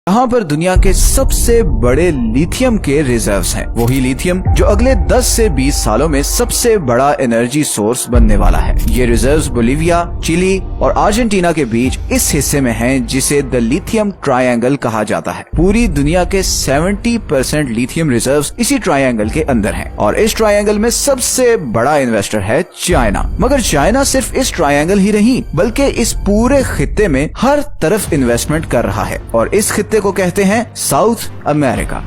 यहाँ पर दुनिया के सबसे बड़े लिथियम के रिजर्व्स हैं। वही लिथियम जो अगले 10 से 20 सालों में सबसे बड़ा एनर्जी सोर्स बनने वाला है। ये रिजर्व्स बोलिविया, चिली और अर्जेंटीना के बीच इस हिस्से में हैं जिसे द लिथियम ट्रायंगल कहा जाता है। पूरी दुनिया के 70% लिथियम रिजर्व्स इसी ट्रायंगल के अंदर हैं और इस ट्रायंगल में सबसे बड़ा इन्वेस्टर है चाइना। मगर चाइना सिर्फ इस ट्रायंगल ही नहीं बल्कि इस पूरे खित्ते में हर तरफ इन्वेस्टमेंट कर रहा है और इस खित्ते को कहते हैं साउथ अमेरिका।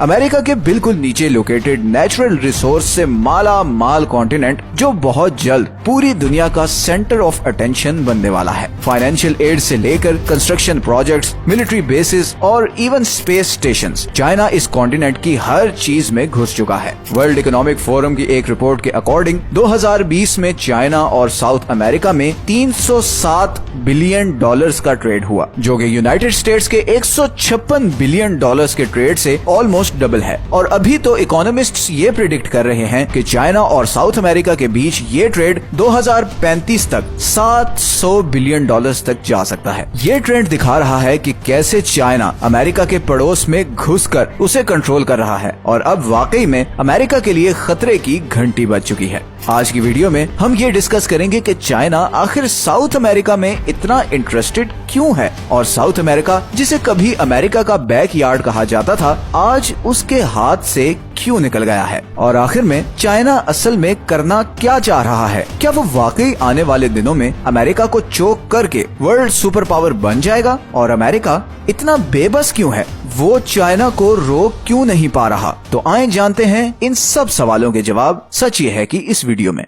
अमेरिका के बिल्कुल नीचे लोकेटेड नेचुरल रिसोर्स से माला माल कॉन्टिनेंट जो बहुत जल्द पूरी दुनिया का सेंटर ऑफ अटेंशन बनने वाला है। फाइनेंशियल एड से लेकर कंस्ट्रक्शन प्रोजेक्ट्स, मिलिट्री बेसिस और इवन स्पेस स्टेशंस, चाइना इस कॉन्टिनेंट की हर चीज में घुस चुका है। वर्ल्ड इकोनॉमिक फोरम की एक रिपोर्ट के अकॉर्डिंग 2020 में चाइना और साउथ अमेरिका में $307 बिलियन का ट्रेड हुआ, जो कि यूनाइटेड स्टेट्स के $156 बिलियन के ट्रेड से ऑलमोस्ट डबल है। और अभी तो इकोनॉमिस्ट्स ये प्रिडिक्ट कर रहे हैं कि चाइना और साउथ अमेरिका के बीच ये ट्रेड 2035 तक $700 बिलियन तक जा सकता है। ये ट्रेंड दिखा रहा है कि कैसे चाइना अमेरिका के पड़ोस में घुसकर उसे कंट्रोल कर रहा है और अब वाकई में अमेरिका के लिए खतरे की घंटी बज चुकी है। आज की वीडियो में हम ये डिस्कस करेंगे कि चाइना आखिर साउथ अमेरिका में इतना इंटरेस्टेड क्यों है और साउथ अमेरिका, जिसे कभी अमेरिका का बैकयार्ड कहा जाता था, आज उसके हाथ से क्यों निकल गया है और आखिर में चाइना असल में करना क्या चाह रहा है। क्या वो वाकई आने वाले दिनों में अमेरिका को चोक करके वर्ल्ड सुपर पावर बन जाएगा और अमेरिका इतना बेबस क्यों है, वो चाइना को रोक क्यों नहीं पा रहा। तो आइए जानते हैं इन सब सवालों के जवाब। सच ये है कि इस वीडियो में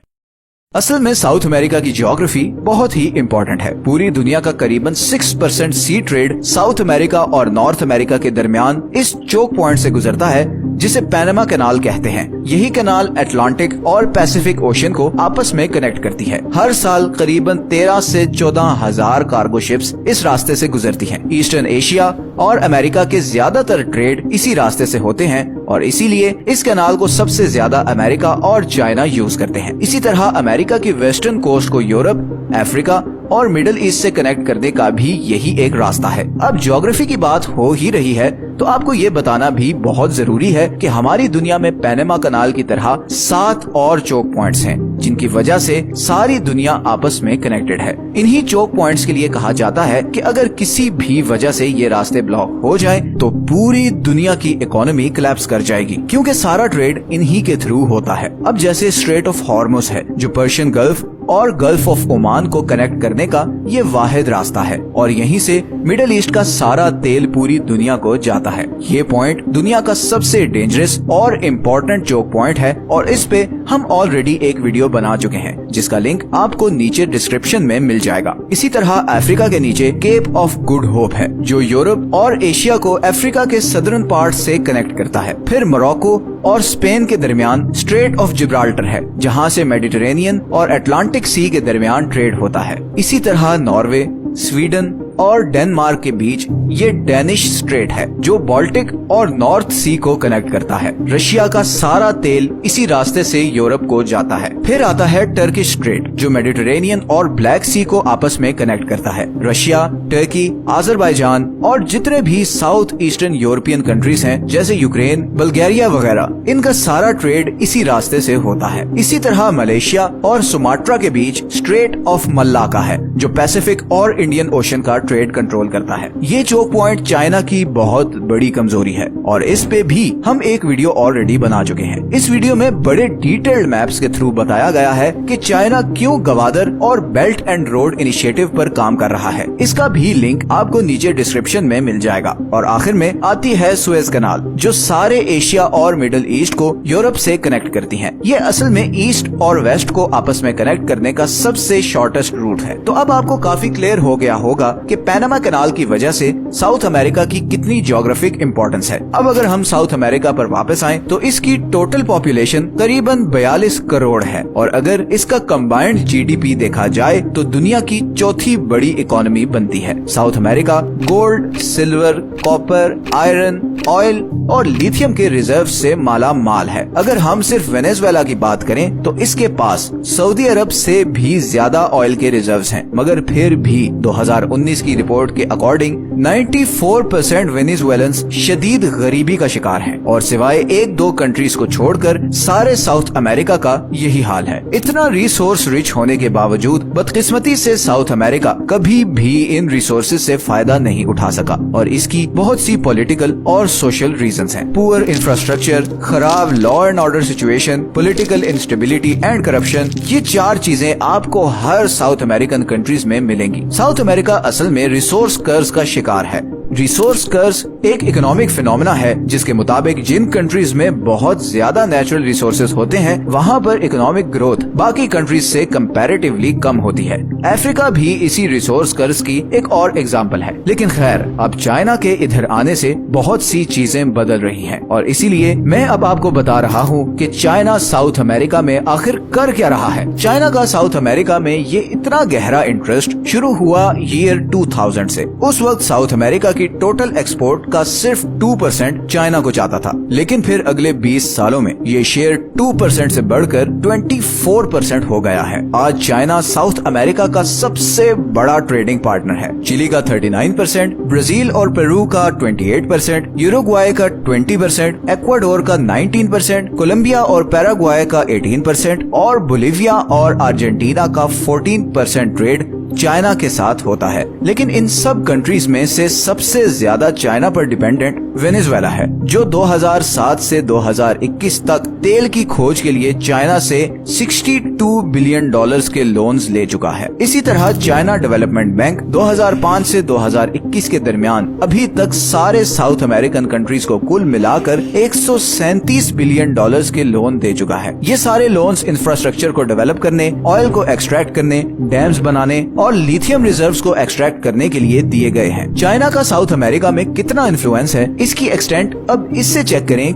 असल में साउथ अमेरिका की ज्योग्राफी बहुत ही इम्पोर्टेंट है। पूरी दुनिया का करीबन 6% सी ट्रेड साउथ अमेरिका और नॉर्थ अमेरिका के दरमियान इस चोक पॉइंट से गुजरता है जिसे पैनामा कैनाल कहते हैं। यही कैनाल अटलांटिक और पैसिफिक ओशन को आपस में कनेक्ट करती है। हर साल करीबन 13 से 14,000 कार्गो शिप्स इस रास्ते से गुजरती हैं। ईस्टर्न एशिया और अमेरिका के ज्यादातर ट्रेड इसी रास्ते से होते हैं और इसीलिए इस कैनाल को सबसे ज्यादा अमेरिका और चाइना यूज करते हैं। इसी तरह अमेरिका की वेस्टर्न कोस्ट को यूरोप, अफ्रीका और मिडिल ईस्ट से कनेक्ट करने का भी यही एक रास्ता है। अब ज्योग्राफी की बात हो ही रही है तो आपको ये बताना भी बहुत जरूरी है कि हमारी दुनिया में पैनामा कनाल की तरह 7 और चोक पॉइंट्स हैं जिनकी वजह से सारी दुनिया आपस में कनेक्टेड है। इन्हीं चोक पॉइंट्स के लिए कहा जाता है कि अगर किसी भी वजह से ये रास्ते ब्लॉक हो जाए तो पूरी दुनिया की इकोनॉमी कोलैप्स कर जाएगी, क्योंकि सारा ट्रेड इन्हीं के थ्रू होता है। अब जैसे स्ट्रेट ऑफ हॉर्मुज है जो पर्शियन गल्फ और गल्फ ऑफ ओमान को कनेक्ट करने का ये वाहिद रास्ता है और यहीं से मिडिल ईस्ट का सारा तेल पूरी दुनिया को जाता है। ये पॉइंट दुनिया का सबसे डेंजरस और इम्पोर्टेंट चोक पॉइंट है और इस पे हम ऑलरेडी एक वीडियो बना चुके हैं जिसका लिंक आपको नीचे डिस्क्रिप्शन में मिल जाएगा। इसी तरह अफ्रीका के नीचे केप ऑफ गुड होप है जो यूरोप और एशिया को अफ्रीका के सदर्न पार्ट से कनेक्ट करता है। फिर मोरक्को और स्पेन के दरमियान स्ट्रेट ऑफ जिब्राल्टर है जहाँ से मेडिटेरेनियन और अटलांटिक सी के दरमियान ट्रेड होता है। इसी तरह नॉर्वे, स्वीडन और डेनमार्क के बीच ये डेनिश स्ट्रेट है जो बाल्टिक और नॉर्थ सी को कनेक्ट करता है। रशिया का सारा तेल इसी रास्ते से यूरोप को जाता है। फिर आता है टर्किश स्ट्रेट जो मेडिटेरेनियन और ब्लैक सी को आपस में कनेक्ट करता है। रशिया, टर्की, अजरबैजान और जितने भी साउथ ईस्टर्न यूरोपियन कंट्रीज हैं जैसे यूक्रेन, बल्गेरिया वगैरह, इनका सारा ट्रेड इसी रास्ते से होता है। इसी तरह मलेशिया और सुमात्रा के बीच स्ट्रेट ऑफ मल्लाका है जो पैसिफिक और इंडियन ओशन का ट्रेड कंट्रोल करता है। ये चोक पॉइंट चाइना की बहुत बड़ी कमजोरी है और इस पे भी हम एक वीडियो ऑलरेडी बना चुके हैं। इस वीडियो में बड़े डिटेल्ड मैप्स के थ्रू बताया गया है कि चाइना क्यों गवादर और बेल्ट एंड रोड इनिशिएटिव पर काम कर रहा है। इसका भी लिंक आपको नीचे डिस्क्रिप्शन में मिल जाएगा। और आखिर में आती है सुएज कैनाल जो सारे एशिया और मिडिल ईस्ट को यूरोप से कनेक्ट करती है। ये असल में ईस्ट और वेस्ट को आपस में कनेक्ट करने का सबसे शॉर्टेस्ट रूट है। तो अब आपको काफी क्लियर हो गया होगा कि पैनामा कैनाल की वजह से साउथ अमेरिका की कितनी ज्योग्राफिक इंपॉर्टेंस है। अब अगर हम साउथ अमेरिका पर वापस आएं तो इसकी टोटल पॉपुलेशन करीबन 42 करोड़ है और अगर इसका कंबाइंड जीडीपी देखा जाए तो दुनिया की चौथी बड़ी इकोनॉमी बनती है। South America gold, silver, copper, iron, oil और लिथियम के रिजर्व से माला माल है। अगर हम सिर्फ वेनेजुएला की बात करें तो इसके पास सऊदी अरब से भी ज्यादा ऑयल के रिजर्व्स हैं, मगर फिर भी 2019 की रिपोर्ट के अकॉर्डिंग 94% वेनेजुएलन्स शदीद गरीबी का शिकार हैं और सिवाय 1-2 कंट्रीज को छोड़कर सारे साउथ अमेरिका का यही हाल है। इतना रिसोर्स रिच होने के बावजूद बदकिस्मती से साउथ अमेरिका कभी भी इन रिसोर्सेज से फायदा नहीं उठा सका और इसकी बहुत सी पॉलिटिकल और सोशल रीजंस हैं। पुअर इंफ्रास्ट्रक्चर, खराब law and order situation, political instability and corruption, ये 4 चीजें आपको हर साउथ अमेरिकन कंट्रीज में मिलेंगी। साउथ अमेरिका असल में रिसोर्स कर्ज का शिकार है। रिसोर्स कर्ज एक इकोनॉमिक फिनोमेना है जिसके मुताबिक जिन कंट्रीज में बहुत ज्यादा नेचुरल रिसोर्सेज होते हैं वहाँ पर इकोनॉमिक ग्रोथ बाकी कंट्रीज से कंपैरेटिवली कम होती है। अफ्रीका भी इसी रिसोर्स कर्ज की एक और एग्जांपल है। लेकिन खैर, अब चाइना के इधर आने से बहुत सी चीजें बदल रही हैं और इसीलिए मैं अब आपको बता रहा हूँ कि चाइना साउथ अमेरिका में आखिर कर क्या रहा है। चाइना का साउथ अमेरिका में ये इतना गहरा इंटरेस्ट शुरू हुआ ईयर 2000 से। उस वक्त साउथ अमेरिका की टोटल एक्सपोर्ट का सिर्फ 2% चाइना को जाता था, लेकिन फिर अगले 20 सालों में ये शेयर 2% से बढ़कर 24% हो गया है। आज चाइना साउथ अमेरिका का सबसे बड़ा ट्रेडिंग पार्टनर है। चिली का 39%, ब्राजील और पेरू का 28%, यूरुग्वाय का 20%, इक्वाडोर का 19%, कोलंबिया और पैराग्वाय का 18% और बोलिविया और अर्जेंटीना का 14% ट्रेड चाइना के साथ होता है। लेकिन इन सब कंट्रीज में से सबसे ज्यादा चाइना पर डिपेंडेंट वेनेजुएला है, जो 2007 से 2021 तक तेल की खोज के लिए चाइना से $62 बिलियन के लोन्स ले चुका है। इसी तरह चाइना डेवलपमेंट बैंक 2005 से 2021 के दरमियान अभी तक सारे साउथ अमेरिकन कंट्रीज को कुल मिलाकर $137 बिलियन के लोन दे चुका है। ये सारे लोन्स इंफ्रास्ट्रक्चर को डेवलप करने, ऑयल को एक्सट्रैक्ट करने, डैम्स बनाने और लिथियम रिजर्व्स को एक्सट्रैक्ट करने के लिए दिए गए हैं। चाइना का साउथ अमेरिका में कितना इन्फ्लुएंस है, इसकी एक्सटेंट अब इससे चेक करें